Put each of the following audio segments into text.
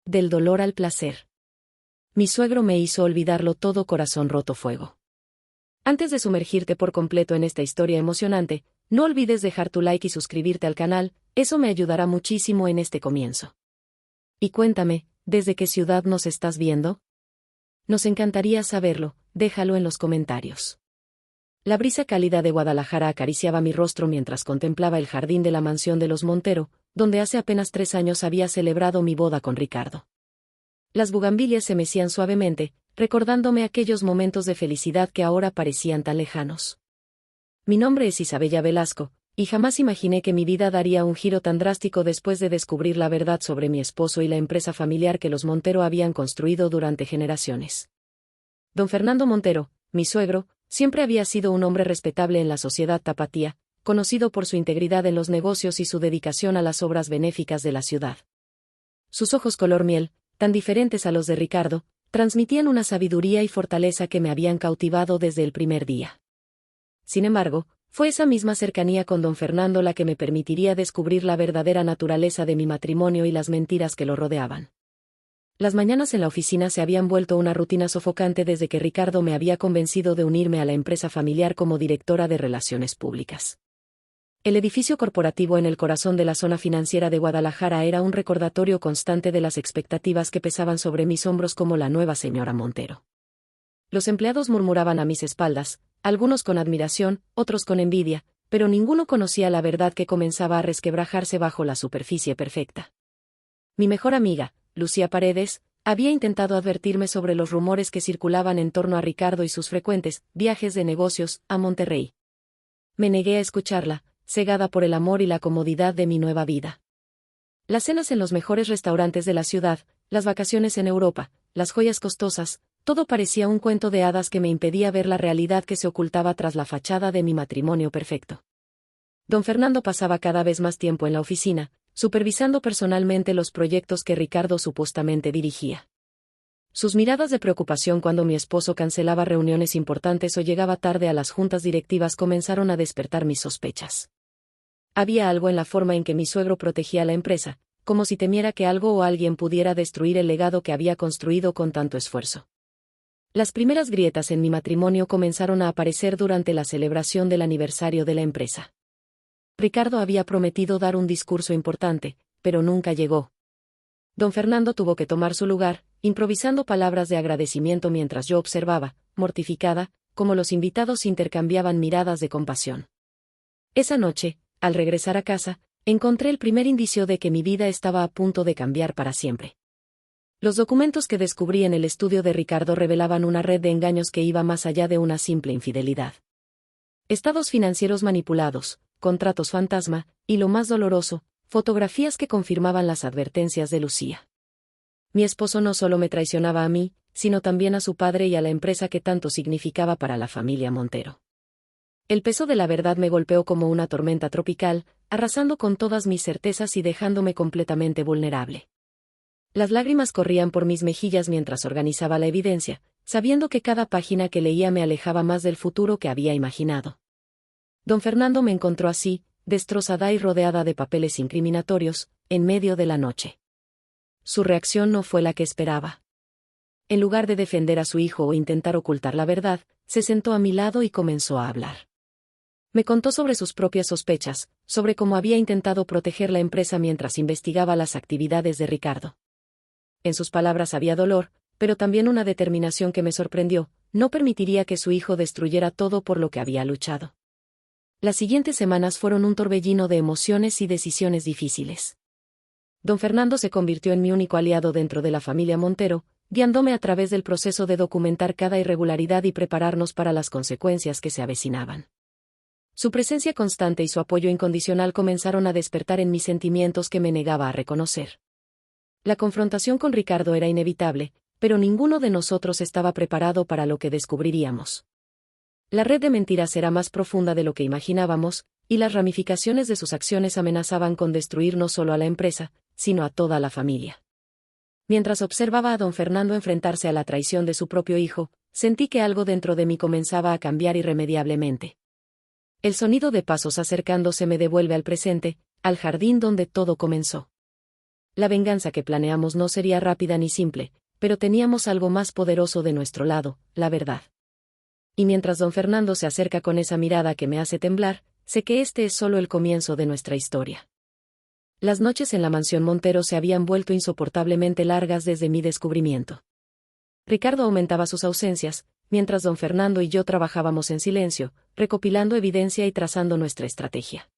Del dolor al placer. Mi suegro me hizo olvidarlo todo, corazón roto fuego. Antes de sumergirte por completo en esta historia emocionante, no olvides dejar tu like y suscribirte al canal, eso me ayudará muchísimo en este comienzo. Y cuéntame, ¿desde qué ciudad nos estás viendo? Nos encantaría saberlo, déjalo en los comentarios. La brisa cálida de Guadalajara acariciaba mi rostro mientras contemplaba el jardín de la mansión de los Montero, donde hace apenas 3 años había celebrado mi boda con Ricardo. Las bugambilias se mecían suavemente, recordándome aquellos momentos de felicidad que ahora parecían tan lejanos. Mi nombre es Isabella Velasco, y jamás imaginé que mi vida daría un giro tan drástico después de descubrir la verdad sobre mi esposo y la empresa familiar que los Montero habían construido durante generaciones. Don Fernando Montero, mi suegro, siempre había sido un hombre respetable en la sociedad tapatía, conocido por su integridad en los negocios y su dedicación a las obras benéficas de la ciudad. Sus ojos color miel, tan diferentes a los de Ricardo, transmitían una sabiduría y fortaleza que me habían cautivado desde el primer día. Sin embargo, fue esa misma cercanía con don Fernando la que me permitiría descubrir la verdadera naturaleza de mi matrimonio y las mentiras que lo rodeaban. Las mañanas en la oficina se habían vuelto una rutina sofocante desde que Ricardo me había convencido de unirme a la empresa familiar como directora de Relaciones Públicas. El edificio corporativo en el corazón de la zona financiera de Guadalajara era un recordatorio constante de las expectativas que pesaban sobre mis hombros como la nueva señora Montero. Los empleados murmuraban a mis espaldas, algunos con admiración, otros con envidia, pero ninguno conocía la verdad que comenzaba a resquebrajarse bajo la superficie perfecta. Mi mejor amiga, Lucía Paredes, había intentado advertirme sobre los rumores que circulaban en torno a Ricardo y sus frecuentes viajes de negocios a Monterrey. Me negué a escucharla, cegada por el amor y la comodidad de mi nueva vida. Las cenas en los mejores restaurantes de la ciudad, las vacaciones en Europa, las joyas costosas, todo parecía un cuento de hadas que me impedía ver la realidad que se ocultaba tras la fachada de mi matrimonio perfecto. Don Fernando pasaba cada vez más tiempo en la oficina, supervisando personalmente los proyectos que Ricardo supuestamente dirigía. Sus miradas de preocupación cuando mi esposo cancelaba reuniones importantes o llegaba tarde a las juntas directivas comenzaron a despertar mis sospechas. Había algo en la forma en que mi suegro protegía la empresa, como si temiera que algo o alguien pudiera destruir el legado que había construido con tanto esfuerzo. Las primeras grietas en mi matrimonio comenzaron a aparecer durante la celebración del aniversario de la empresa. Ricardo había prometido dar un discurso importante, pero nunca llegó. Don Fernando tuvo que tomar su lugar, improvisando palabras de agradecimiento mientras yo observaba, mortificada, cómo los invitados intercambiaban miradas de compasión. Esa noche, al regresar a casa, encontré el primer indicio de que mi vida estaba a punto de cambiar para siempre. Los documentos que descubrí en el estudio de Ricardo revelaban una red de engaños que iba más allá de una simple infidelidad. Estados financieros manipulados, contratos fantasma, y lo más doloroso, fotografías que confirmaban las advertencias de Lucía. Mi esposo no solo me traicionaba a mí, sino también a su padre y a la empresa que tanto significaba para la familia Montero. El peso de la verdad me golpeó como una tormenta tropical, arrasando con todas mis certezas y dejándome completamente vulnerable. Las lágrimas corrían por mis mejillas mientras organizaba la evidencia, sabiendo que cada página que leía me alejaba más del futuro que había imaginado. Don Fernando me encontró así, destrozada y rodeada de papeles incriminatorios, en medio de la noche. Su reacción no fue la que esperaba. En lugar de defender a su hijo o intentar ocultar la verdad, se sentó a mi lado y comenzó a hablar. Me contó sobre sus propias sospechas, sobre cómo había intentado proteger la empresa mientras investigaba las actividades de Ricardo. En sus palabras había dolor, pero también una determinación que me sorprendió: no permitiría que su hijo destruyera todo por lo que había luchado. Las siguientes semanas fueron un torbellino de emociones y decisiones difíciles. Don Fernando se convirtió en mi único aliado dentro de la familia Montero, guiándome a través del proceso de documentar cada irregularidad y prepararnos para las consecuencias que se avecinaban. Su presencia constante y su apoyo incondicional comenzaron a despertar en mis sentimientos que me negaba a reconocer. La confrontación con Ricardo era inevitable, pero ninguno de nosotros estaba preparado para lo que descubriríamos. La red de mentiras era más profunda de lo que imaginábamos, y las ramificaciones de sus acciones amenazaban con destruir no solo a la empresa, sino a toda la familia. Mientras observaba a don Fernando enfrentarse a la traición de su propio hijo, sentí que algo dentro de mí comenzaba a cambiar irremediablemente. El sonido de pasos acercándose me devuelve al presente, al jardín donde todo comenzó. La venganza que planeamos no sería rápida ni simple, pero teníamos algo más poderoso de nuestro lado, la verdad. Y mientras don Fernando se acerca con esa mirada que me hace temblar, sé que este es solo el comienzo de nuestra historia. Las noches en la mansión Montero se habían vuelto insoportablemente largas desde mi descubrimiento. Ricardo aumentaba sus ausencias, mientras don Fernando y yo trabajábamos en silencio, recopilando evidencia y trazando nuestra estrategia.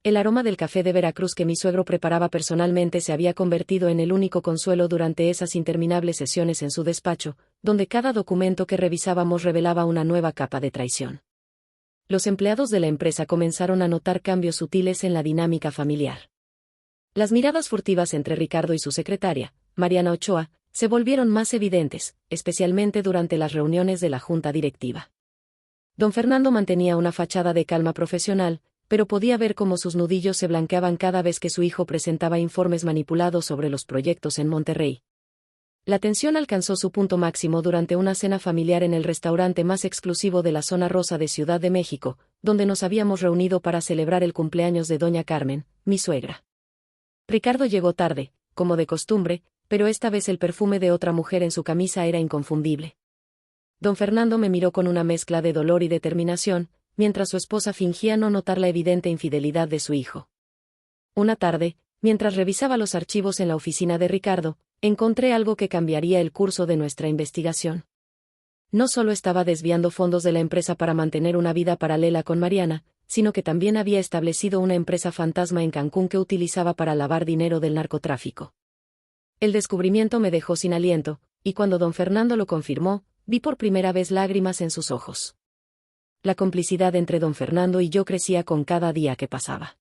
El aroma del café de Veracruz que mi suegro preparaba personalmente se había convertido en el único consuelo durante esas interminables sesiones en su despacho, donde cada documento que revisábamos revelaba una nueva capa de traición. Los empleados de la empresa comenzaron a notar cambios sutiles en la dinámica familiar. Las miradas furtivas entre Ricardo y su secretaria, Mariana Ochoa, se volvieron más evidentes, especialmente durante las reuniones de la junta directiva. Don Fernando mantenía una fachada de calma profesional, pero podía ver cómo sus nudillos se blanqueaban cada vez que su hijo presentaba informes manipulados sobre los proyectos en Monterrey. La tensión alcanzó su punto máximo durante una cena familiar en el restaurante más exclusivo de la zona rosa de Ciudad de México, donde nos habíamos reunido para celebrar el cumpleaños de doña Carmen, mi suegra. Ricardo llegó tarde, como de costumbre, pero esta vez el perfume de otra mujer en su camisa era inconfundible. Don Fernando me miró con una mezcla de dolor y determinación, mientras su esposa fingía no notar la evidente infidelidad de su hijo. Una tarde, mientras revisaba los archivos en la oficina de Ricardo, encontré algo que cambiaría el curso de nuestra investigación. No solo estaba desviando fondos de la empresa para mantener una vida paralela con Mariana, sino que también había establecido una empresa fantasma en Cancún que utilizaba para lavar dinero del narcotráfico. El descubrimiento me dejó sin aliento, y cuando don Fernando lo confirmó, vi por primera vez lágrimas en sus ojos. La complicidad entre don Fernando y yo crecía con cada día que pasaba.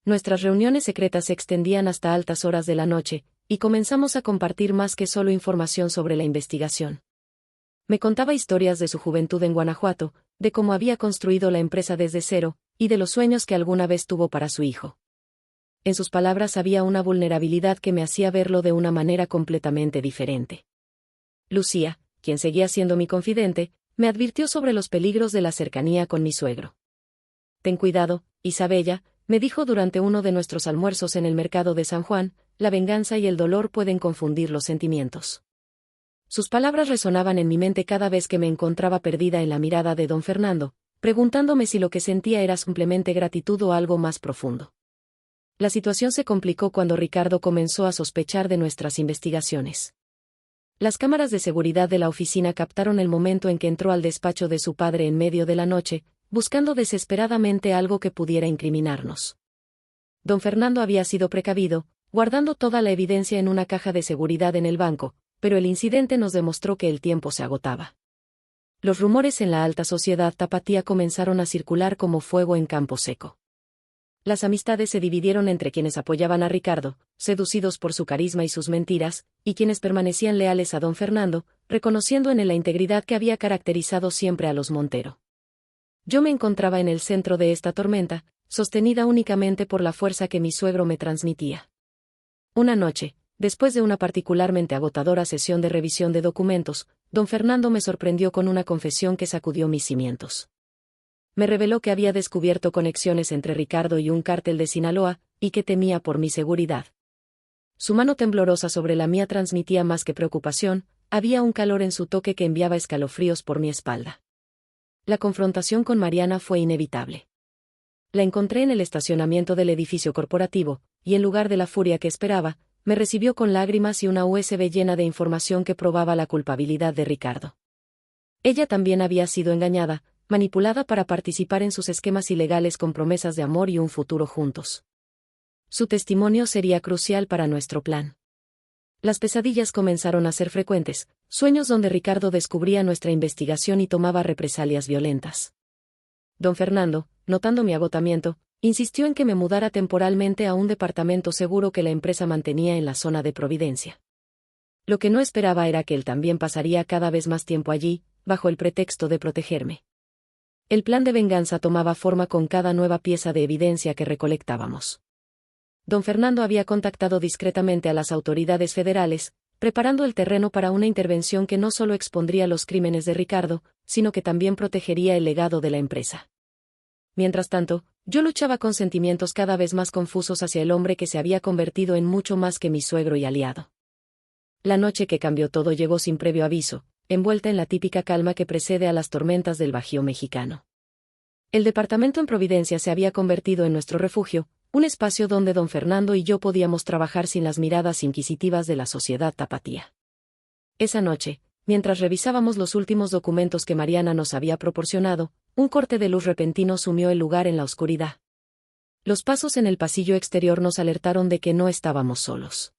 Nuestras reuniones secretas se extendían hasta altas horas de la noche, y comenzamos a compartir más que solo información sobre la investigación. Me contaba historias de su juventud en Guanajuato, de cómo había construido la empresa desde cero, y de los sueños que alguna vez tuvo para su hijo. En sus palabras había una vulnerabilidad que me hacía verlo de una manera completamente diferente. Lucía, quien seguía siendo mi confidente, me advirtió sobre los peligros de la cercanía con mi suegro. Ten cuidado, Isabella, me dijo durante uno de nuestros almuerzos en el mercado de San Juan, la venganza y el dolor pueden confundir los sentimientos. Sus palabras resonaban en mi mente cada vez que me encontraba perdida en la mirada de don Fernando, preguntándome si lo que sentía era simplemente gratitud o algo más profundo. La situación se complicó cuando Ricardo comenzó a sospechar de nuestras investigaciones. Las cámaras de seguridad de la oficina captaron el momento en que entró al despacho de su padre en medio de la noche, buscando desesperadamente algo que pudiera incriminarnos. Don Fernando había sido precavido, guardando toda la evidencia en una caja de seguridad en el banco, pero el incidente nos demostró que el tiempo se agotaba. Los rumores en la alta sociedad tapatía comenzaron a circular como fuego en campo seco. Las amistades se dividieron entre quienes apoyaban a Ricardo, seducidos por su carisma y sus mentiras, y quienes permanecían leales a don Fernando, reconociendo en él la integridad que había caracterizado siempre a los Montero. Yo me encontraba en el centro de esta tormenta, sostenida únicamente por la fuerza que mi suegro me transmitía. Una noche, después de una particularmente agotadora sesión de revisión de documentos, don Fernando me sorprendió con una confesión que sacudió mis cimientos. Me reveló que había descubierto conexiones entre Ricardo y un cártel de Sinaloa, y que temía por mi seguridad. Su mano temblorosa sobre la mía transmitía más que preocupación, había un calor en su toque que enviaba escalofríos por mi espalda. La confrontación con Mariana fue inevitable. La encontré en el estacionamiento del edificio corporativo, y en lugar de la furia que esperaba, me recibió con lágrimas y una USB llena de información que probaba la culpabilidad de Ricardo. Ella también había sido engañada, manipulada para participar en sus esquemas ilegales con promesas de amor y un futuro juntos. Su testimonio sería crucial para nuestro plan. Las pesadillas comenzaron a ser frecuentes, sueños donde Ricardo descubría nuestra investigación y tomaba represalias violentas. Don Fernando, notando mi agotamiento, insistió en que me mudara temporalmente a un departamento seguro que la empresa mantenía en la zona de Providencia. Lo que no esperaba era que él también pasaría cada vez más tiempo allí, bajo el pretexto de protegerme. El plan de venganza tomaba forma con cada nueva pieza de evidencia que recolectábamos. Don Fernando había contactado discretamente a las autoridades federales, preparando el terreno para una intervención que no solo expondría los crímenes de Ricardo, sino que también protegería el legado de la empresa. Mientras tanto, yo luchaba con sentimientos cada vez más confusos hacia el hombre que se había convertido en mucho más que mi suegro y aliado. La noche que cambió todo llegó sin previo aviso, envuelta en la típica calma que precede a las tormentas del Bajío mexicano. El departamento en Providencia se había convertido en nuestro refugio, un espacio donde don Fernando y yo podíamos trabajar sin las miradas inquisitivas de la sociedad tapatía. Esa noche, mientras revisábamos los últimos documentos que Mariana nos había proporcionado, un corte de luz repentino sumió el lugar en la oscuridad. Los pasos en el pasillo exterior nos alertaron de que no estábamos solos.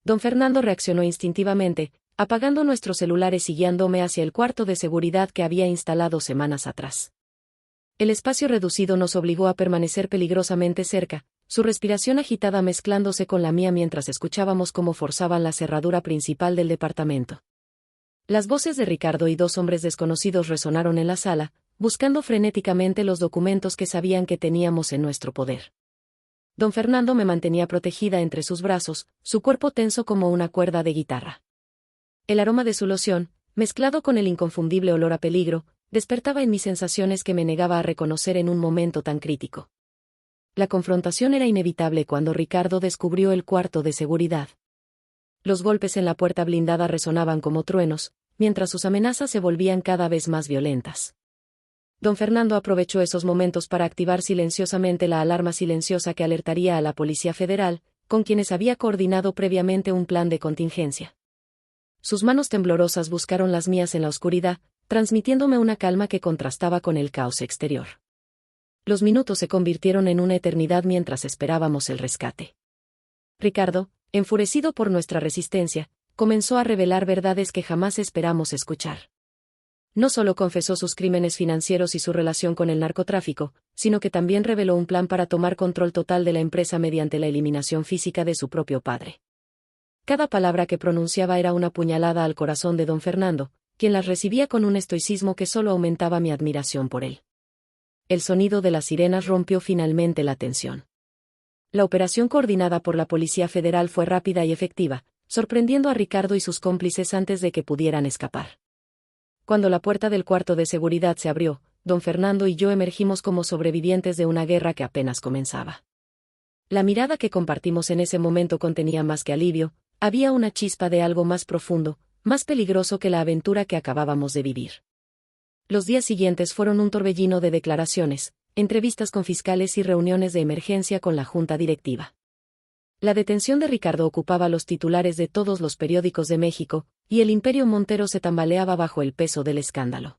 Don Fernando reaccionó instintivamente, apagando nuestros celulares y guiándome hacia el cuarto de seguridad que había instalado semanas atrás. El espacio reducido nos obligó a permanecer peligrosamente cerca, su respiración agitada mezclándose con la mía mientras escuchábamos cómo forzaban la cerradura principal del departamento. Las voces de Ricardo y dos hombres desconocidos resonaron en la sala, buscando frenéticamente los documentos que sabían que teníamos en nuestro poder. Don Fernando me mantenía protegida entre sus brazos, su cuerpo tenso como una cuerda de guitarra. El aroma de su loción, mezclado con el inconfundible olor a peligro, despertaba en mis sensaciones que me negaba a reconocer en un momento tan crítico. La confrontación era inevitable cuando Ricardo descubrió el cuarto de seguridad. Los golpes en la puerta blindada resonaban como truenos, mientras sus amenazas se volvían cada vez más violentas. Don Fernando aprovechó esos momentos para activar silenciosamente la alarma silenciosa que alertaría a la Policía Federal, con quienes había coordinado previamente un plan de contingencia. Sus manos temblorosas buscaron las mías en la oscuridad, transmitiéndome una calma que contrastaba con el caos exterior. Los minutos se convirtieron en una eternidad mientras esperábamos el rescate. Ricardo, enfurecido por nuestra resistencia, comenzó a revelar verdades que jamás esperamos escuchar. No solo confesó sus crímenes financieros y su relación con el narcotráfico, sino que también reveló un plan para tomar control total de la empresa mediante la eliminación física de su propio padre. Cada palabra que pronunciaba era una puñalada al corazón de don Fernando, quien las recibía con un estoicismo que solo aumentaba mi admiración por él. El sonido de las sirenas rompió finalmente la tensión. La operación coordinada por la Policía Federal fue rápida y efectiva, sorprendiendo a Ricardo y sus cómplices antes de que pudieran escapar. Cuando la puerta del cuarto de seguridad se abrió, don Fernando y yo emergimos como sobrevivientes de una guerra que apenas comenzaba. La mirada que compartimos en ese momento contenía más que alivio, había una chispa de algo más profundo, más peligroso que la aventura que acabábamos de vivir. Los días siguientes fueron un torbellino de declaraciones, entrevistas con fiscales y reuniones de emergencia con la junta directiva. La detención de Ricardo ocupaba los titulares de todos los periódicos de México, y el Imperio Montero se tambaleaba bajo el peso del escándalo.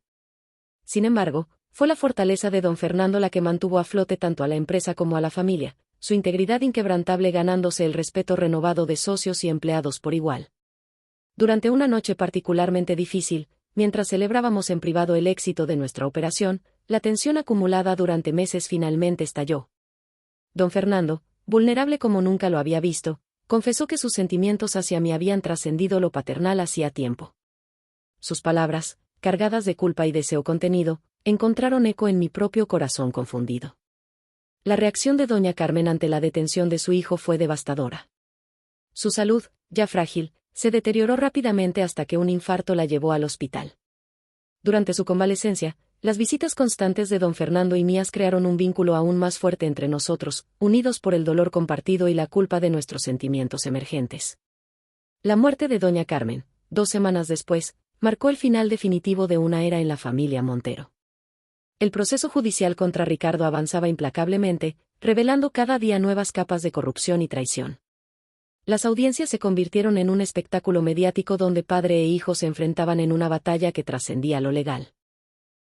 Sin embargo, fue la fortaleza de don Fernando la que mantuvo a flote tanto a la empresa como a la familia, su integridad inquebrantable ganándose el respeto renovado de socios y empleados por igual. Durante una noche particularmente difícil, mientras celebrábamos en privado el éxito de nuestra operación, la tensión acumulada durante meses finalmente estalló. Don Fernando, vulnerable como nunca lo había visto, confesó que sus sentimientos hacia mí habían trascendido lo paternal hacía tiempo. Sus palabras, cargadas de culpa y deseo contenido, encontraron eco en mi propio corazón confundido. La reacción de doña Carmen ante la detención de su hijo fue devastadora. Su salud, ya frágil, se deterioró rápidamente hasta que un infarto la llevó al hospital. Durante su convalecencia, las visitas constantes de don Fernando y mías crearon un vínculo aún más fuerte entre nosotros, unidos por el dolor compartido y la culpa de nuestros sentimientos emergentes. La muerte de doña Carmen, 2 semanas después, marcó el final definitivo de una era en la familia Montero. El proceso judicial contra Ricardo avanzaba implacablemente, revelando cada día nuevas capas de corrupción y traición. Las audiencias se convirtieron en un espectáculo mediático donde padre e hijo se enfrentaban en una batalla que trascendía lo legal.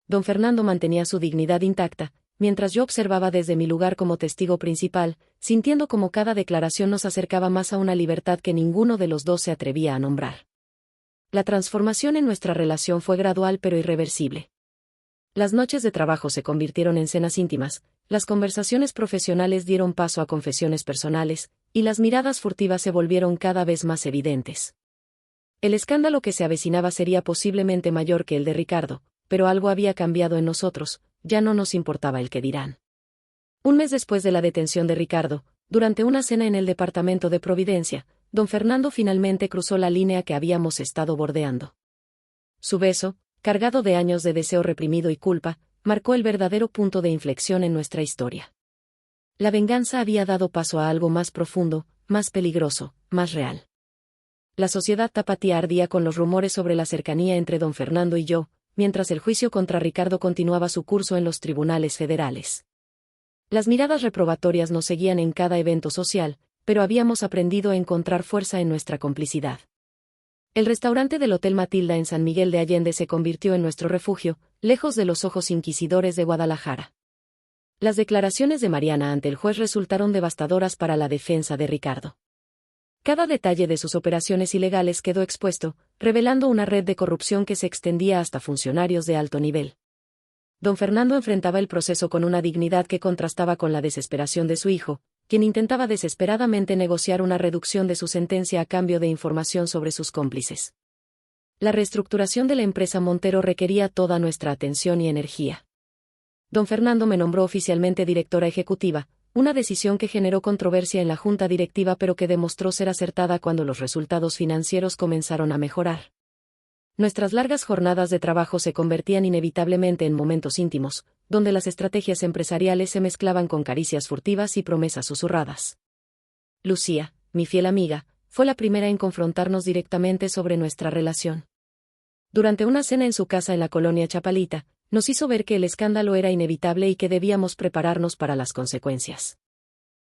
Don Fernando mantenía su dignidad intacta, mientras yo observaba desde mi lugar como testigo principal, sintiendo como cada declaración nos acercaba más a una libertad que ninguno de los dos se atrevía a nombrar. La transformación en nuestra relación fue gradual pero irreversible. Las noches de trabajo se convirtieron en cenas íntimas, las conversaciones profesionales dieron paso a confesiones personales, y las miradas furtivas se volvieron cada vez más evidentes. El escándalo que se avecinaba sería posiblemente mayor que el de Ricardo, pero algo había cambiado en nosotros, ya no nos importaba el qué dirán. Un mes después de la detención de Ricardo, durante una cena en el departamento de Providencia, don Fernando finalmente cruzó la línea que habíamos estado bordeando. Su beso, cargado de años de deseo reprimido y culpa, marcó el verdadero punto de inflexión en nuestra historia. La venganza había dado paso a algo más profundo, más peligroso, más real. La sociedad tapatía ardía con los rumores sobre la cercanía entre don Fernando y yo, mientras el juicio contra Ricardo continuaba su curso en los tribunales federales. Las miradas reprobatorias nos seguían en cada evento social, pero habíamos aprendido a encontrar fuerza en nuestra complicidad. El restaurante del Hotel Matilda en San Miguel de Allende se convirtió en nuestro refugio, lejos de los ojos inquisidores de Guadalajara. Las declaraciones de Mariana ante el juez resultaron devastadoras para la defensa de Ricardo. Cada detalle de sus operaciones ilegales quedó expuesto, revelando una red de corrupción que se extendía hasta funcionarios de alto nivel. Don Fernando enfrentaba el proceso con una dignidad que contrastaba con la desesperación de su hijo, quien intentaba desesperadamente negociar una reducción de su sentencia a cambio de información sobre sus cómplices. La reestructuración de la empresa Montero requería toda nuestra atención y energía. Don Fernando me nombró oficialmente directora ejecutiva, una decisión que generó controversia en la junta directiva pero que demostró ser acertada cuando los resultados financieros comenzaron a mejorar. Nuestras largas jornadas de trabajo se convertían inevitablemente en momentos íntimos, donde las estrategias empresariales se mezclaban con caricias furtivas y promesas susurradas. Lucía, mi fiel amiga, fue la primera en confrontarnos directamente sobre nuestra relación. Durante una cena en su casa en la colonia Chapalita, nos hizo ver que el escándalo era inevitable y que debíamos prepararnos para las consecuencias.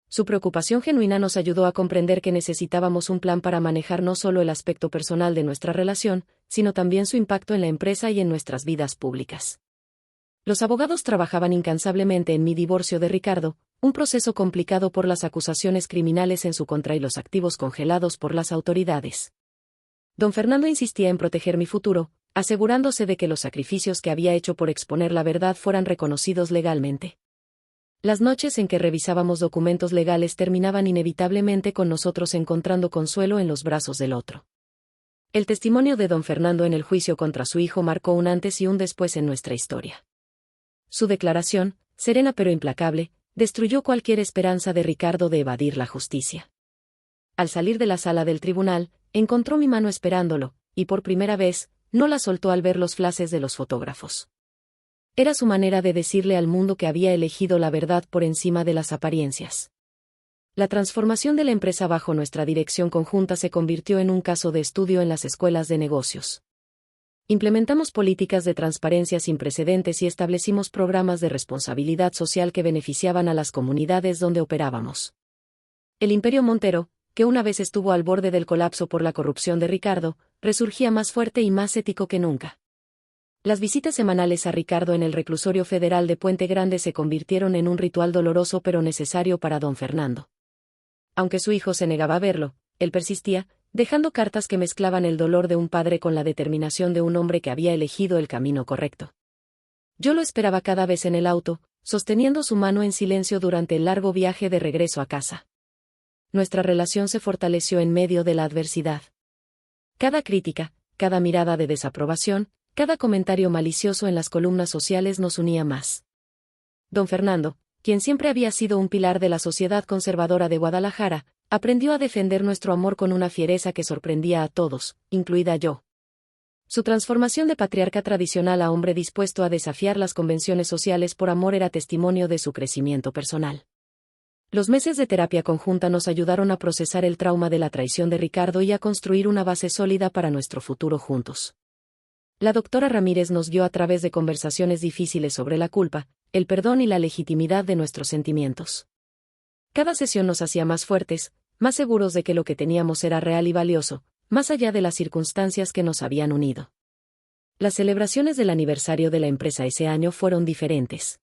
Su preocupación genuina nos ayudó a comprender que necesitábamos un plan para manejar no solo el aspecto personal de nuestra relación, sino también su impacto en la empresa y en nuestras vidas públicas. Los abogados trabajaban incansablemente en mi divorcio de Ricardo, un proceso complicado por las acusaciones criminales en su contra y los activos congelados por las autoridades. Don Fernando insistía en proteger mi futuro, asegurándose de que los sacrificios que había hecho por exponer la verdad fueran reconocidos legalmente. Las noches en que revisábamos documentos legales terminaban inevitablemente con nosotros encontrando consuelo en los brazos del otro. El testimonio de don Fernando en el juicio contra su hijo marcó un antes y un después en nuestra historia. Su declaración, serena pero implacable, destruyó cualquier esperanza de Ricardo de evadir la justicia. Al salir de la sala del tribunal, encontró mi mano esperándolo, y por primera vez, no la soltó al ver los flashes de los fotógrafos. Era su manera de decirle al mundo que había elegido la verdad por encima de las apariencias. La transformación de la empresa bajo nuestra dirección conjunta se convirtió en un caso de estudio en las escuelas de negocios. Implementamos políticas de transparencia sin precedentes y establecimos programas de responsabilidad social que beneficiaban a las comunidades donde operábamos. El Imperio Montero, que una vez estuvo al borde del colapso por la corrupción de Ricardo, resurgía más fuerte y más ético que nunca. Las visitas semanales a Ricardo en el reclusorio federal de Puente Grande se convirtieron en un ritual doloroso pero necesario para don Fernando. Aunque su hijo se negaba a verlo, él persistía, dejando cartas que mezclaban el dolor de un padre con la determinación de un hombre que había elegido el camino correcto. Yo lo esperaba cada vez en el auto, sosteniendo su mano en silencio durante el largo viaje de regreso a casa. Nuestra relación se fortaleció en medio de la adversidad. Cada crítica, cada mirada de desaprobación, cada comentario malicioso en las columnas sociales nos unía más. Don Fernando, quien siempre había sido un pilar de la sociedad conservadora de Guadalajara, aprendió a defender nuestro amor con una fiereza que sorprendía a todos, incluida yo. Su transformación de patriarca tradicional a hombre dispuesto a desafiar las convenciones sociales por amor era testimonio de su crecimiento personal. Los meses de terapia conjunta nos ayudaron a procesar el trauma de la traición de Ricardo y a construir una base sólida para nuestro futuro juntos. La doctora Ramírez nos guió a través de conversaciones difíciles sobre la culpa, el perdón y la legitimidad de nuestros sentimientos. Cada sesión nos hacía más fuertes, más seguros de que lo que teníamos era real y valioso, más allá de las circunstancias que nos habían unido. Las celebraciones del aniversario de la empresa ese año fueron diferentes.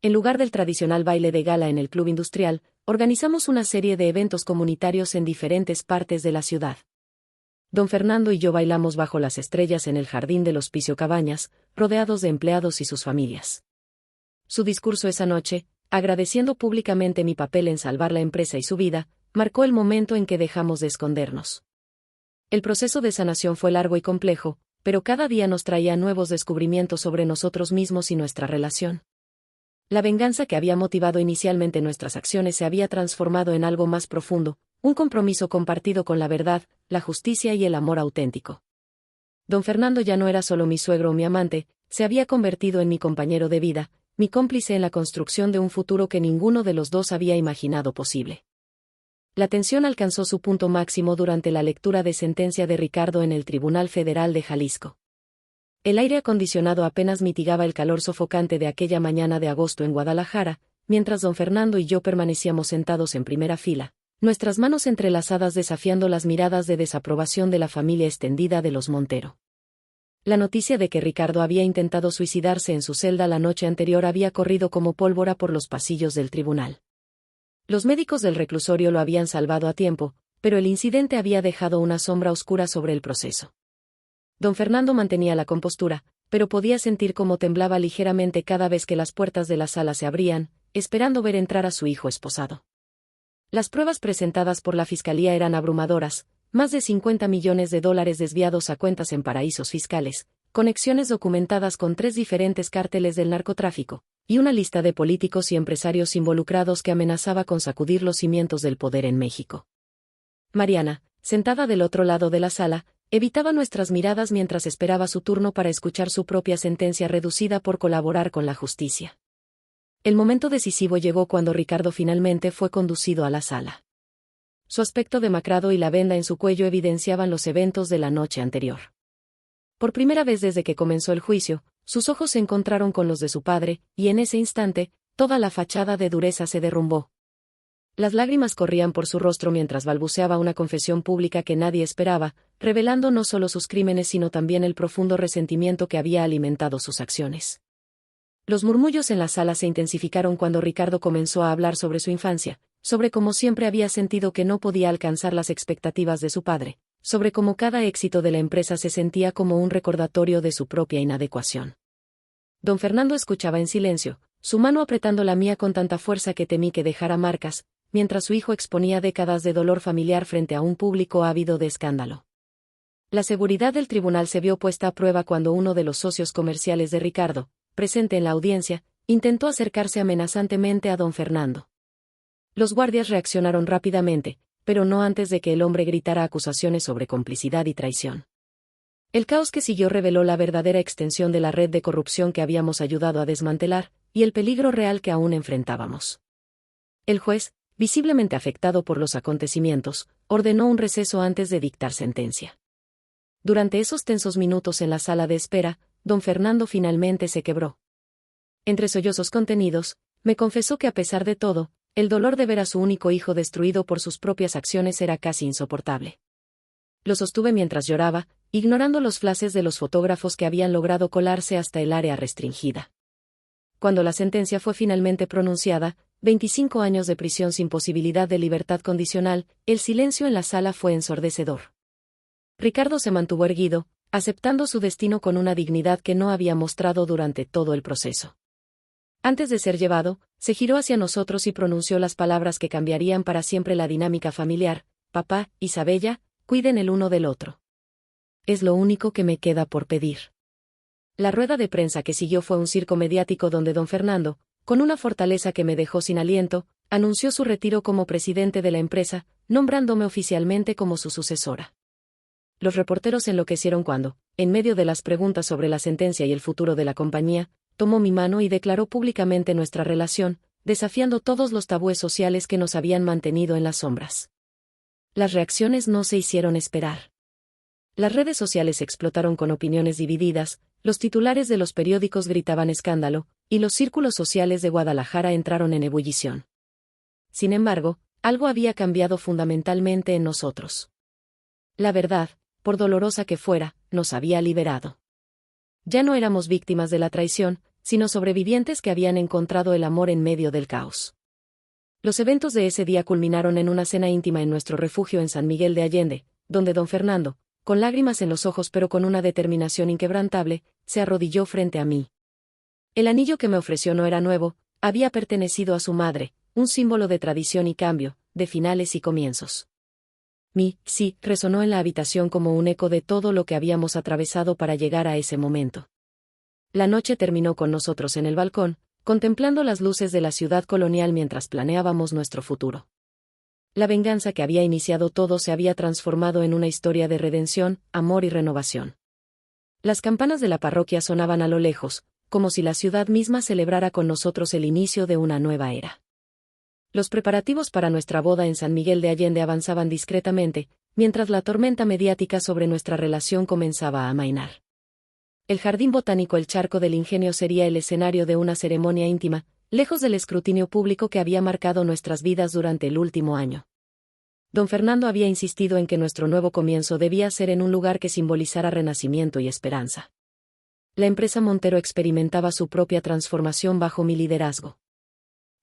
En lugar del tradicional baile de gala en el Club Industrial, organizamos una serie de eventos comunitarios en diferentes partes de la ciudad. Don Fernando y yo bailamos bajo las estrellas en el jardín del Hospicio Cabañas, rodeados de empleados y sus familias. Su discurso esa noche, agradeciendo públicamente mi papel en salvar la empresa y su vida, marcó el momento en que dejamos de escondernos. El proceso de sanación fue largo y complejo, pero cada día nos traía nuevos descubrimientos sobre nosotros mismos y nuestra relación. La venganza que había motivado inicialmente nuestras acciones se había transformado en algo más profundo, un compromiso compartido con la verdad, la justicia y el amor auténtico. Don Fernando ya no era solo mi suegro o mi amante, se había convertido en mi compañero de vida, mi cómplice en la construcción de un futuro que ninguno de los dos había imaginado posible. La tensión alcanzó su punto máximo durante la lectura de sentencia de Ricardo en el Tribunal Federal de Jalisco. El aire acondicionado apenas mitigaba el calor sofocante de aquella mañana de agosto en Guadalajara, mientras don Fernando y yo permanecíamos sentados en primera fila, nuestras manos entrelazadas desafiando las miradas de desaprobación de la familia extendida de los Montero. La noticia de que Ricardo había intentado suicidarse en su celda la noche anterior había corrido como pólvora por los pasillos del tribunal. Los médicos del reclusorio lo habían salvado a tiempo, pero el incidente había dejado una sombra oscura sobre el proceso. Don Fernando mantenía la compostura, pero podía sentir cómo temblaba ligeramente cada vez que las puertas de la sala se abrían, esperando ver entrar a su hijo esposado. Las pruebas presentadas por la fiscalía eran abrumadoras: más de 50 millones de dólares desviados a cuentas en paraísos fiscales, conexiones documentadas con 3 diferentes cárteles del narcotráfico, y una lista de políticos y empresarios involucrados que amenazaba con sacudir los cimientos del poder en México. Mariana, sentada del otro lado de la sala, evitaba nuestras miradas mientras esperaba su turno para escuchar su propia sentencia reducida por colaborar con la justicia. El momento decisivo llegó cuando Ricardo finalmente fue conducido a la sala. Su aspecto demacrado y la venda en su cuello evidenciaban los eventos de la noche anterior. Por primera vez desde que comenzó el juicio, sus ojos se encontraron con los de su padre, y en ese instante, toda la fachada de dureza se derrumbó. Las lágrimas corrían por su rostro mientras balbuceaba una confesión pública que nadie esperaba, revelando no solo sus crímenes sino también el profundo resentimiento que había alimentado sus acciones. Los murmullos en la sala se intensificaron cuando Ricardo comenzó a hablar sobre su infancia, sobre cómo siempre había sentido que no podía alcanzar las expectativas de su padre, sobre cómo cada éxito de la empresa se sentía como un recordatorio de su propia inadecuación. Don Fernando escuchaba en silencio, su mano apretando la mía con tanta fuerza que temí que dejara marcas, mientras su hijo exponía décadas de dolor familiar frente a un público ávido de escándalo. La seguridad del tribunal se vio puesta a prueba cuando uno de los socios comerciales de Ricardo, presente en la audiencia, intentó acercarse amenazantemente a don Fernando. Los guardias reaccionaron rápidamente, pero no antes de que el hombre gritara acusaciones sobre complicidad y traición. El caos que siguió reveló la verdadera extensión de la red de corrupción que habíamos ayudado a desmantelar, y el peligro real que aún enfrentábamos. El juez, visiblemente afectado por los acontecimientos, ordenó un receso antes de dictar sentencia. Durante esos tensos minutos en la sala de espera, don Fernando finalmente se quebró. Entre sollozos contenidos, me confesó que a pesar de todo, el dolor de ver a su único hijo destruido por sus propias acciones era casi insoportable. Lo sostuve mientras lloraba, ignorando los flashes de los fotógrafos que habían logrado colarse hasta el área restringida. Cuando la sentencia fue finalmente pronunciada, 25 años de prisión sin posibilidad de libertad condicional, el silencio en la sala fue ensordecedor. Ricardo se mantuvo erguido, aceptando su destino con una dignidad que no había mostrado durante todo el proceso. Antes de ser llevado, se giró hacia nosotros y pronunció las palabras que cambiarían para siempre la dinámica familiar: papá, Isabella, cuiden el uno del otro. Es lo único que me queda por pedir. La rueda de prensa que siguió fue un circo mediático donde don Fernando, con una fortaleza que me dejó sin aliento, anunció su retiro como presidente de la empresa, nombrándome oficialmente como su sucesora. Los reporteros enloquecieron cuando, en medio de las preguntas sobre la sentencia y el futuro de la compañía, tomó mi mano y declaró públicamente nuestra relación, desafiando todos los tabúes sociales que nos habían mantenido en las sombras. Las reacciones no se hicieron esperar. Las redes sociales explotaron con opiniones divididas, los titulares de los periódicos gritaban escándalo, y los círculos sociales de Guadalajara entraron en ebullición. Sin embargo, algo había cambiado fundamentalmente en nosotros. La verdad, por dolorosa que fuera, nos había liberado. Ya no éramos víctimas de la traición, sino sobrevivientes que habían encontrado el amor en medio del caos. Los eventos de ese día culminaron en una cena íntima en nuestro refugio en San Miguel de Allende, donde don Fernando, con lágrimas en los ojos pero con una determinación inquebrantable, se arrodilló frente a mí. El anillo que me ofreció no era nuevo, había pertenecido a su madre, un símbolo de tradición y cambio, de finales y comienzos. Mi sí resonó en la habitación como un eco de todo lo que habíamos atravesado para llegar a ese momento. La noche terminó con nosotros en el balcón, contemplando las luces de la ciudad colonial mientras planeábamos nuestro futuro. La venganza que había iniciado todo se había transformado en una historia de redención, amor y renovación. Las campanas de la parroquia sonaban a lo lejos, como si la ciudad misma celebrara con nosotros el inicio de una nueva era. Los preparativos para nuestra boda en San Miguel de Allende avanzaban discretamente, mientras la tormenta mediática sobre nuestra relación comenzaba a amainar. El jardín botánico El Charco del Ingenio sería el escenario de una ceremonia íntima, lejos del escrutinio público que había marcado nuestras vidas durante el último año. Don Fernando había insistido en que nuestro nuevo comienzo debía ser en un lugar que simbolizara renacimiento y esperanza. La empresa Montero experimentaba su propia transformación bajo mi liderazgo.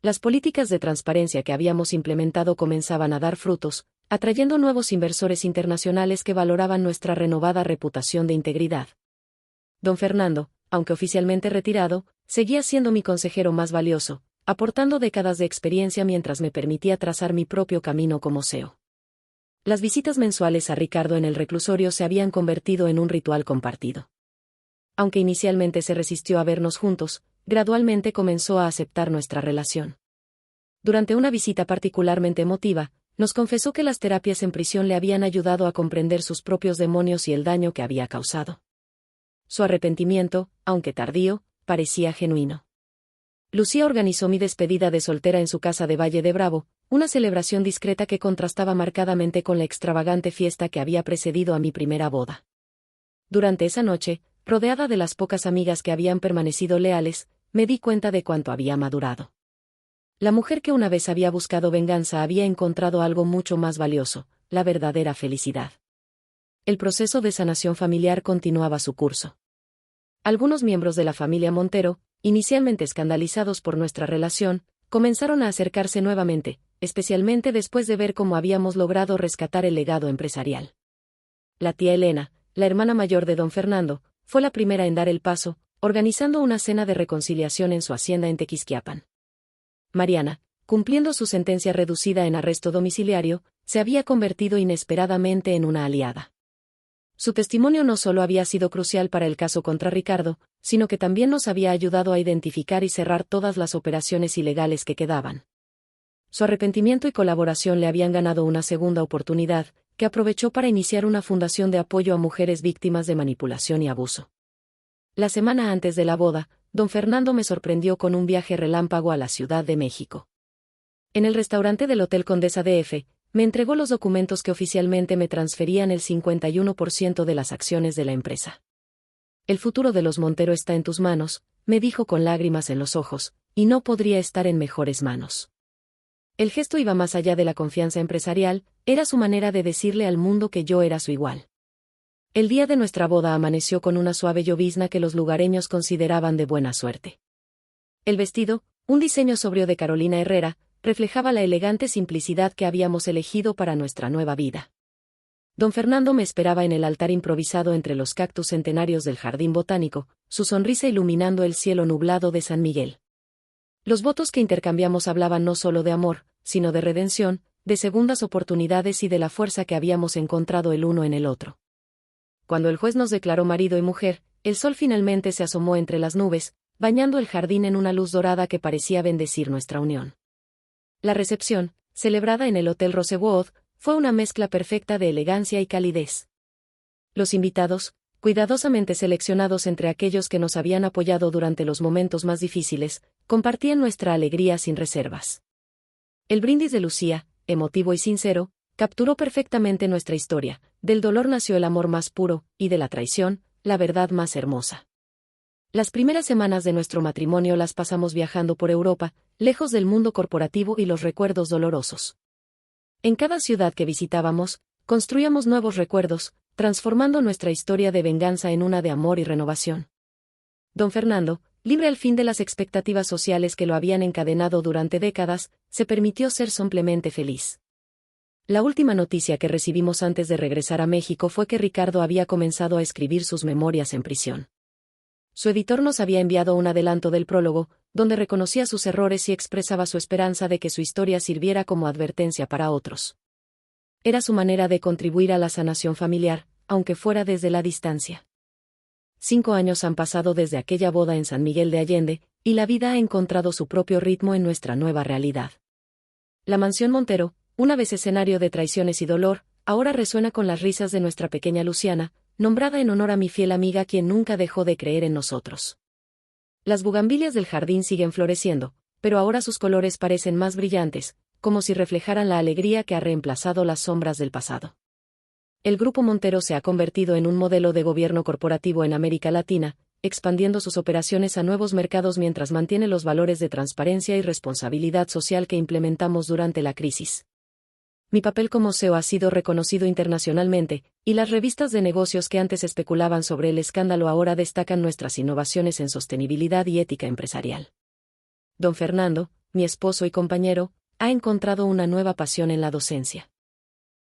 Las políticas de transparencia que habíamos implementado comenzaban a dar frutos, atrayendo nuevos inversores internacionales que valoraban nuestra renovada reputación de integridad. Don Fernando, aunque oficialmente retirado, seguía siendo mi consejero más valioso, aportando décadas de experiencia mientras me permitía trazar mi propio camino como CEO. Las visitas mensuales a Ricardo en el reclusorio se habían convertido en un ritual compartido. Aunque inicialmente se resistió a vernos juntos, gradualmente comenzó a aceptar nuestra relación. Durante una visita particularmente emotiva, nos confesó que las terapias en prisión le habían ayudado a comprender sus propios demonios y el daño que había causado. Su arrepentimiento, aunque tardío, parecía genuino. Lucía organizó mi despedida de soltera en su casa de Valle de Bravo, una celebración discreta que contrastaba marcadamente con la extravagante fiesta que había precedido a mi primera boda. Durante esa noche, rodeada de las pocas amigas que habían permanecido leales, me di cuenta de cuánto había madurado. La mujer que una vez había buscado venganza había encontrado algo mucho más valioso, la verdadera felicidad. El proceso de sanación familiar continuaba su curso. Algunos miembros de la familia Montero, inicialmente escandalizados por nuestra relación, comenzaron a acercarse nuevamente, especialmente después de ver cómo habíamos logrado rescatar el legado empresarial. La tía Elena, la hermana mayor de don Fernando, fue la primera en dar el paso, organizando una cena de reconciliación en su hacienda en Tequisquiapan. Mariana, cumpliendo su sentencia reducida en arresto domiciliario, se había convertido inesperadamente en una aliada. Su testimonio no solo había sido crucial para el caso contra Ricardo, sino que también nos había ayudado a identificar y cerrar todas las operaciones ilegales que quedaban. Su arrepentimiento y colaboración le habían ganado una segunda oportunidad, que aprovechó para iniciar una fundación de apoyo a mujeres víctimas de manipulación y abuso. La semana antes de la boda, don Fernando me sorprendió con un viaje relámpago a la Ciudad de México. En el restaurante del Hotel Condesa DF, me entregó los documentos que oficialmente me transferían el 51% de las acciones de la empresa. El futuro de los Montero está en tus manos, me dijo con lágrimas en los ojos, y no podría estar en mejores manos. El gesto iba más allá de la confianza empresarial, era su manera de decirle al mundo que yo era su igual. El día de nuestra boda amaneció con una suave llovizna que los lugareños consideraban de buena suerte. El vestido, un diseño sobrio de Carolina Herrera, reflejaba la elegante simplicidad que habíamos elegido para nuestra nueva vida. Don Fernando me esperaba en el altar improvisado entre los cactus centenarios del jardín botánico, su sonrisa iluminando el cielo nublado de San Miguel. Los votos que intercambiamos hablaban no solo de amor, sino de redención, de segundas oportunidades y de la fuerza que habíamos encontrado el uno en el otro. Cuando el juez nos declaró marido y mujer, el sol finalmente se asomó entre las nubes, bañando el jardín en una luz dorada que parecía bendecir nuestra unión. La recepción, celebrada en el Hotel Rosewood, fue una mezcla perfecta de elegancia y calidez. Los invitados, cuidadosamente seleccionados entre aquellos que nos habían apoyado durante los momentos más difíciles, compartían nuestra alegría sin reservas. El brindis de Lucía, emotivo y sincero, capturó perfectamente nuestra historia. Del dolor nació el amor más puro, y de la traición, la verdad más hermosa. Las primeras semanas de nuestro matrimonio las pasamos viajando por Europa, lejos del mundo corporativo y los recuerdos dolorosos. En cada ciudad que visitábamos, construíamos nuevos recuerdos, transformando nuestra historia de venganza en una de amor y renovación. Don Fernando, libre al fin de las expectativas sociales que lo habían encadenado durante décadas, se permitió ser simplemente feliz. La última noticia que recibimos antes de regresar a México fue que Ricardo había comenzado a escribir sus memorias en prisión. Su editor nos había enviado un adelanto del prólogo, donde reconocía sus errores y expresaba su esperanza de que su historia sirviera como advertencia para otros. Era su manera de contribuir a la sanación familiar, aunque fuera desde la distancia. 5 años han pasado desde aquella boda en San Miguel de Allende, y la vida ha encontrado su propio ritmo en nuestra nueva realidad. La mansión Montero, una vez escenario de traiciones y dolor, ahora resuena con las risas de nuestra pequeña Luciana, nombrada en honor a mi fiel amiga quien nunca dejó de creer en nosotros. Las bugambilias del jardín siguen floreciendo, pero ahora sus colores parecen más brillantes, como si reflejaran la alegría que ha reemplazado las sombras del pasado. El Grupo Montero se ha convertido en un modelo de gobierno corporativo en América Latina, expandiendo sus operaciones a nuevos mercados mientras mantiene los valores de transparencia y responsabilidad social que implementamos durante la crisis. Mi papel como CEO ha sido reconocido internacionalmente, y las revistas de negocios que antes especulaban sobre el escándalo ahora destacan nuestras innovaciones en sostenibilidad y ética empresarial. Don Fernando, mi esposo y compañero, ha encontrado una nueva pasión en la docencia.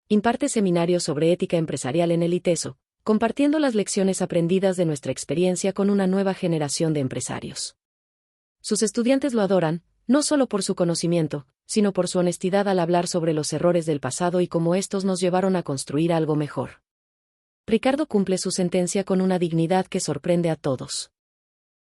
Imparte seminarios sobre ética empresarial en el ITESO, compartiendo las lecciones aprendidas de nuestra experiencia con una nueva generación de empresarios. Sus estudiantes lo adoran, no solo por su conocimiento, sino por su honestidad al hablar sobre los errores del pasado y cómo estos nos llevaron a construir algo mejor. Ricardo cumple su sentencia con una dignidad que sorprende a todos.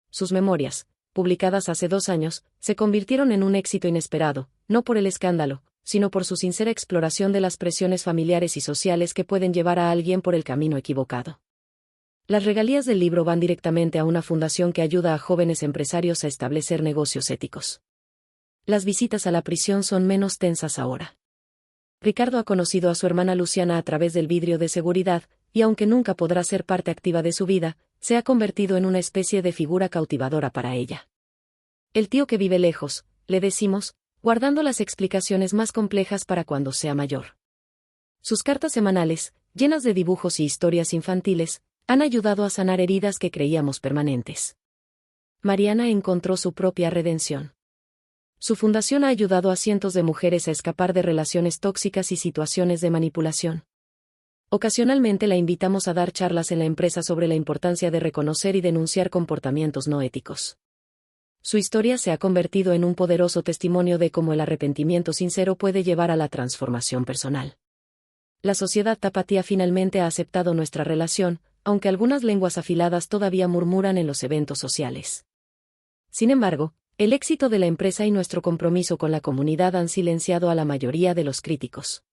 Sus memorias, publicadas hace 2 años, se convirtieron en un éxito inesperado, no por el escándalo, sino por su sincera exploración de las presiones familiares y sociales que pueden llevar a alguien por el camino equivocado. Las regalías del libro van directamente a una fundación que ayuda a jóvenes empresarios a establecer negocios éticos. Las visitas a la prisión son menos tensas ahora. Ricardo ha conocido a su hermana Luciana a través del vidrio de seguridad, y aunque nunca podrá ser parte activa de su vida, se ha convertido en una especie de figura cautivadora para ella. El tío que vive lejos, le decimos, guardando las explicaciones más complejas para cuando sea mayor. Sus cartas semanales, llenas de dibujos y historias infantiles, han ayudado a sanar heridas que creíamos permanentes. Mariana encontró su propia redención. Su fundación ha ayudado a cientos de mujeres a escapar de relaciones tóxicas y situaciones de manipulación. Ocasionalmente la invitamos a dar charlas en la empresa sobre la importancia de reconocer y denunciar comportamientos no éticos. Su historia se ha convertido en un poderoso testimonio de cómo el arrepentimiento sincero puede llevar a la transformación personal. La sociedad tapatía finalmente ha aceptado nuestra relación, aunque algunas lenguas afiladas todavía murmuran en los eventos sociales. Sin embargo, el éxito de la empresa y nuestro compromiso con la comunidad han silenciado a la mayoría de los críticos.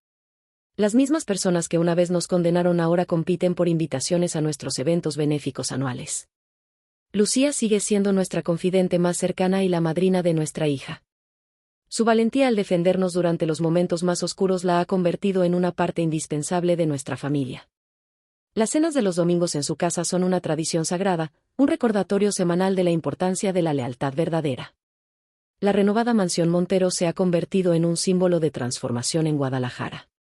Las mismas personas que una vez nos condenaron ahora compiten por invitaciones a nuestros eventos benéficos anuales. Lucía sigue siendo nuestra confidente más cercana y la madrina de nuestra hija. Su valentía al defendernos durante los momentos más oscuros la ha convertido en una parte indispensable de nuestra familia. Las cenas de los domingos en su casa son una tradición sagrada, un recordatorio semanal de la importancia de la lealtad verdadera. La renovada mansión Montero se ha convertido en un símbolo de transformación en Guadalajara.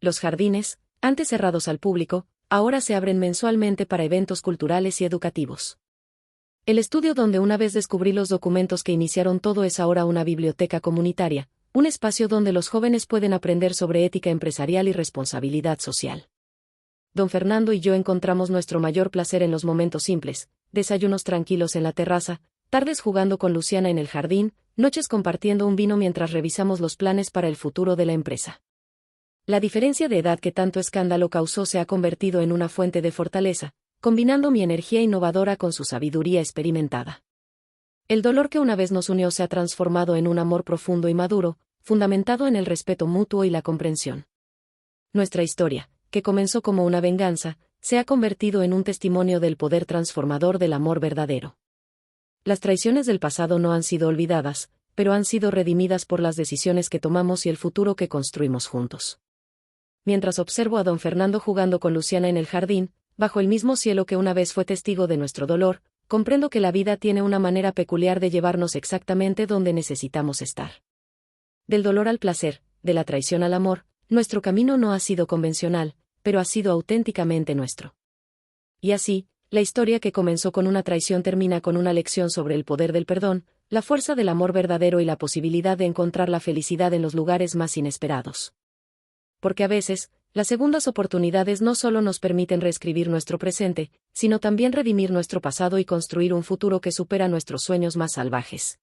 Los jardines, antes cerrados al público, ahora se abren mensualmente para eventos culturales y educativos. El estudio donde una vez descubrí los documentos que iniciaron todo es ahora una biblioteca comunitaria, un espacio donde los jóvenes pueden aprender sobre ética empresarial y responsabilidad social. Don Fernando y yo encontramos nuestro mayor placer en los momentos simples, desayunos tranquilos en la terraza, tardes jugando con Luciana en el jardín, noches compartiendo un vino mientras revisamos los planes para el futuro de la empresa. La diferencia de edad que tanto escándalo causó se ha convertido en una fuente de fortaleza, combinando mi energía innovadora con su sabiduría experimentada. El dolor que una vez nos unió se ha transformado en un amor profundo y maduro, fundamentado en el respeto mutuo y la comprensión. Nuestra historia, que comenzó como una venganza, se ha convertido en un testimonio del poder transformador del amor verdadero. Las traiciones del pasado no han sido olvidadas, pero han sido redimidas por las decisiones que tomamos y el futuro que construimos juntos. Mientras observo a don Fernando jugando con Luciana en el jardín, bajo el mismo cielo que una vez fue testigo de nuestro dolor, comprendo que la vida tiene una manera peculiar de llevarnos exactamente donde necesitamos estar. Del dolor al placer, de la traición al amor, nuestro camino no ha sido convencional, pero ha sido auténticamente nuestro. Y así, la historia que comenzó con una traición termina con una lección sobre el poder del perdón, la fuerza del amor verdadero y la posibilidad de encontrar la felicidad en los lugares más inesperados. Porque a veces, las segundas oportunidades no solo nos permiten reescribir nuestro presente, sino también redimir nuestro pasado y construir un futuro que supera nuestros sueños más salvajes.